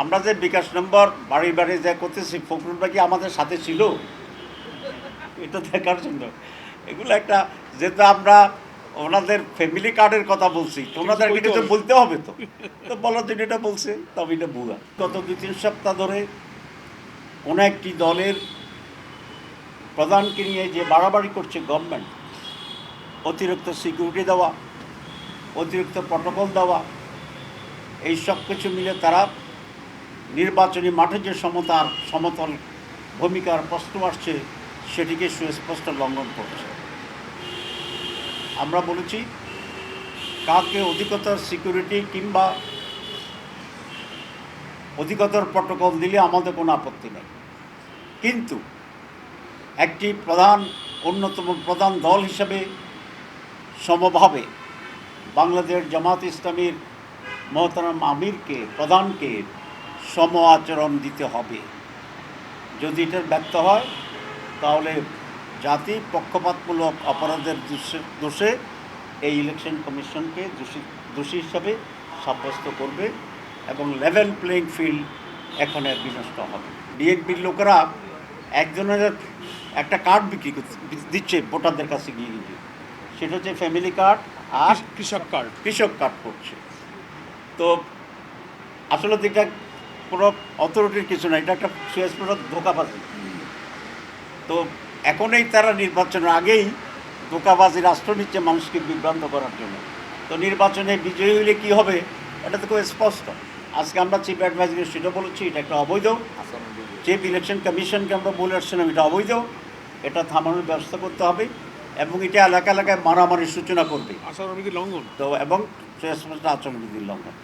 আমরা যে বিকাশ নম্বর বাড়ি বাড়ি যা করতেছি, ফখরুল ভাই কি আমাদের সাথে ছিল এটা দেখার জন্য? এগুলো একটা, যেহেতু আমরা ওনাদের ফ্যামিলি কার্ডের কথা বলছি, তো ওনাদেরকে কিছু বলতে হবে, তো তো বলার জন্য এটা বলছে, তবে এটা ভুয়া। গত 2-3 সপ্তাহ ধরে কোনো একটি দলের প্রধানকে নিয়ে যে বাড়াবাড়ি করছে গভর্নমেন্ট, অতিরিক্ত সিকিউরিটি দেওয়া, অতিরিক্ত প্রটোকল দেওয়া, এই সব কিছু মিলে তারা নির্বাচনী মাঠে যে সমতল ভূমিকার প্রশ্ন আসছে সেটিকে সুস্পষ্ট লঙ্ঘন করছে। আমরা বলেছি, কাউকে অধিকতর সিকিউরিটি কিংবা অধিকতর প্রটোকল দিলে আমাদের কোনো আপত্তি নেই, কিন্তু একটি অন্যতম প্রধান দল হিসেবে সমভাবে বাংলাদেশ জামাত ইসলামীর মহতারাম আমিরকে, প্রধানকে সম আচরণ দিতে হবে। যদি এটার ব্যর্থ হয় তাহলে জাতি পক্ষপাতমূলক অপরাধের দোষে এই ইলেকশন কমিশনকে দোষী হিসাবে সাব্যস্ত করবে এবং লেভেল প্লেইং ফিল্ড এখানে বিনষ্ট হবে। বিএনপির লোকেরা একজনের একটা কার্ড বিক্রি দিচ্ছে ভোটারদের কাছে গিয়ে গিয়ে, সেটা হচ্ছে ফ্যামিলি কার্ড আর কৃষক কার্ড করছে। তো আসলে এটা কোনো অথরিটির কিছু না, এটা একটা সুস্পষ্ট ধোঁকাবাজি। তো এখনই তারা নির্বাচনের আগেই ধোঁকাবাজি রাষ্ট্র নিচ্ছে মানুষকে বিভ্রান্ত করার জন্য। তো নির্বাচনে বিজয়ী হইলে কী হবে এটা তো খুব স্পষ্ট। আজকে আমরা চিফ অ্যাডভাইজার সেটা বলেছি, এটা একটা অবৈধ। চিফ ইলেকশন কমিশনকে আমরা বলে আসছিলাম এটা অবৈধ, এটা থামানোর ব্যবস্থা করতে হবে এবং এটা এলাকা এলাকায় মারামারির সূচনা করবে, আচরণবিধি লঙ্ঘন। তো এবং সুস্পষ্ট আচরণবিধির লঙ্ঘন।